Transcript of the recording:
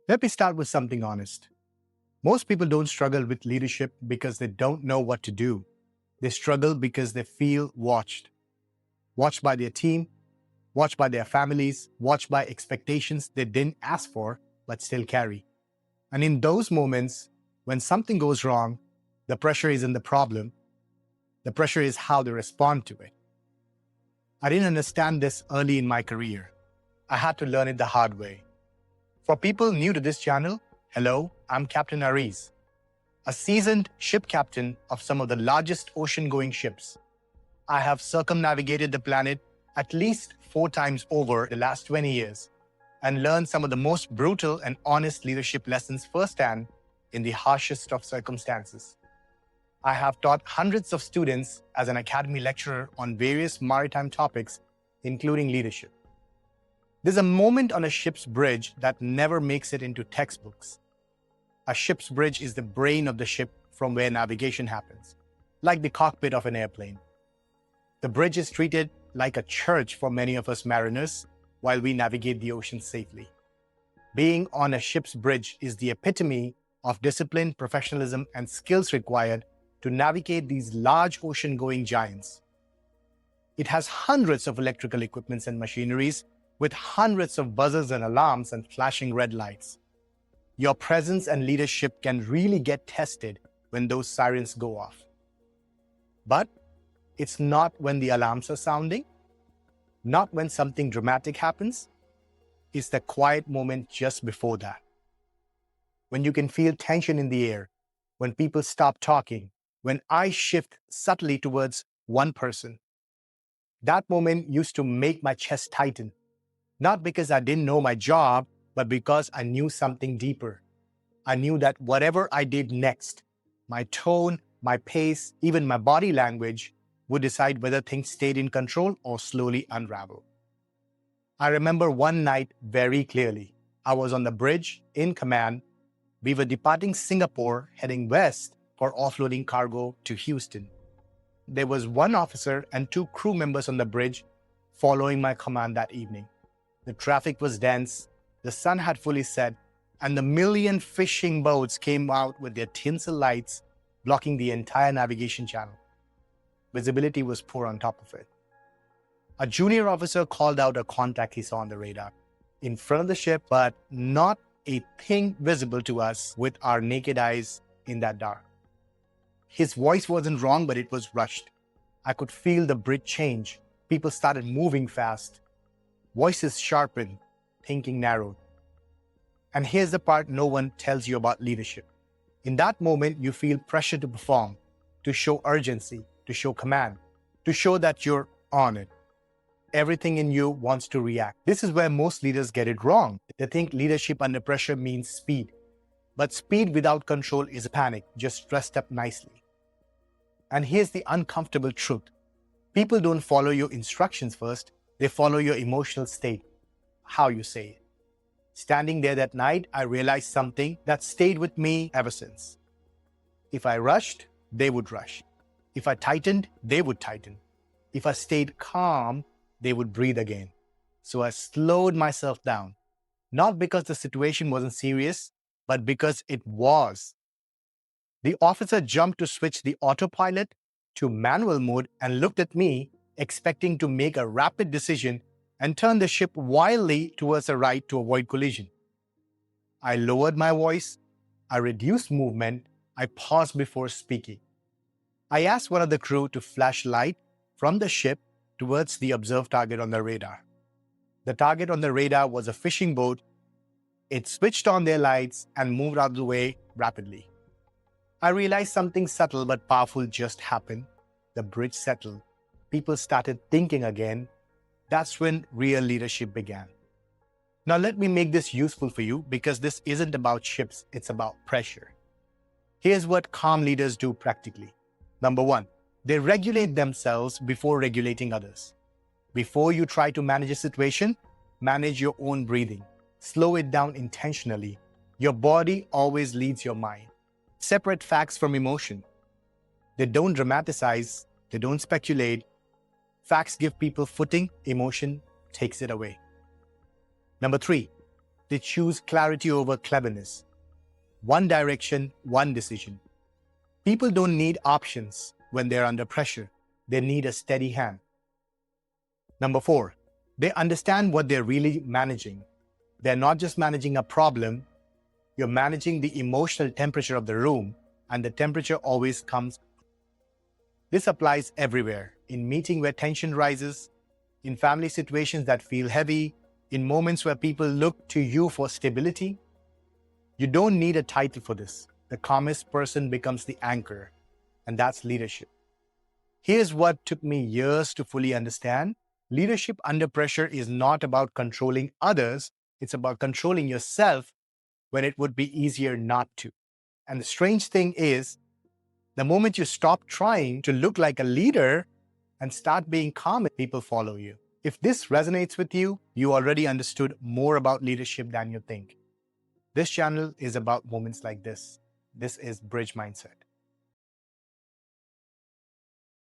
Let me start with something honest. Most people don't struggle with leadership because they don't know what to do. They struggle because they feel watched. Watched by their team, watched by their families, watched by expectations they didn't ask for but still carry. And in those moments, when something goes wrong, the pressure isn't the problem, the pressure is how they respond to it. I didn't understand this early in my career. I had to learn it the hard way. For people new to this channel, hello, I'm Captain Aries, a seasoned ship captain of some of the largest ocean-going ships. I have circumnavigated the planet at least 4 times over the last 20 years and learned some of the most brutal and honest leadership lessons firsthand in the harshest of circumstances. I have taught hundreds of students as an academy lecturer on various maritime topics, including leadership. There's a moment on a ship's bridge that never makes it into textbooks. A ship's bridge is the brain of the ship from where navigation happens, like the cockpit of an airplane. The bridge is treated like a church for many of us mariners while we navigate the ocean safely. Being on a ship's bridge is the epitome of discipline, professionalism, and skills required to navigate these large ocean-going giants. It has hundreds of electrical equipments and machineries with hundreds of buzzers and alarms and flashing red lights. Your presence and leadership can really get tested when those sirens go off. But it's not when the alarms are sounding, not when something dramatic happens. It's the quiet moment just before that. When you can feel tension in the air, when people stop talking, when eyes shift subtly towards one person. That moment used to make my chest tighten, not because I didn't know my job, but because I knew something deeper. I knew that whatever I did next, my tone, my pace, even my body language, would decide whether things stayed in control or slowly unraveled. I remember one night very clearly. I was on the bridge in command. We were departing Singapore, heading west for offloading cargo to Houston. There was one officer and 2 crew members on the bridge following my command that evening. The traffic was dense, the sun had fully set, and the million fishing boats came out with their tinsel lights blocking the entire navigation channel. Visibility was poor on top of it. A junior officer called out a contact he saw on the radar in front of the ship, but not a thing visible to us with our naked eyes in that dark. His voice wasn't wrong, but it was rushed. I could feel the bridge change. People started moving fast. Voices sharpened, thinking narrowed. And here's the part no one tells you about leadership. In that moment, you feel pressure to perform, to show urgency, to show command, to show that you're on it. Everything in you wants to react. This is where most leaders get it wrong. They think leadership under pressure means speed. But speed without control is panic, just dressed up nicely. And here's the uncomfortable truth. People don't follow your instructions first, they follow your emotional state, how you say it. Standing there that night, I realized something that stayed with me ever since. If I rushed, they would rush. If I tightened, they would tighten. If I stayed calm, they would breathe again. So I slowed myself down, not because the situation wasn't serious, but because it was. The officer jumped to switch the autopilot to manual mode and looked at me, expecting to make a rapid decision and turn the ship wildly towards the right to avoid collision. I lowered my voice, I reduced movement, I paused before speaking. I asked one of the crew to flash light from the ship towards the observed target on the radar. The target on the radar was a fishing boat. It switched on their lights and moved out of the way rapidly. I realized something subtle but powerful just happened. The bridge settled. People started thinking again. That's when real leadership began. Now let me make this useful for you because this isn't about ships, it's about pressure. Here's what calm leaders do practically. Number 1, they regulate themselves before regulating others. Before you try to manage a situation, manage your own breathing. Slow it down intentionally. Your body always leads your mind. Separate facts from emotion. They don't dramatize, they don't speculate. Facts give people footing, emotion takes it away. Number 3, They choose clarity over cleverness. One direction, one decision. People don't need options when they're under pressure. They need a steady hand. Number 4, they understand what they're really managing. They're not just managing a problem, you're managing the emotional temperature of the room, and the temperature always comes. This applies everywhere, in meeting where tension rises, in family situations that feel heavy, in moments where people look to you for stability. You don't need a title for this. The calmest person becomes the anchor, and that's leadership. Here's what took me years to fully understand. Leadership under pressure is not about controlling others, it's about controlling yourself when it would be easier not to. And the strange thing is, the moment you stop trying to look like a leader and start being calm, people follow you. If this resonates with you, you already understood more about leadership than you think. This channel is about moments like this. This is Bridge Mindset.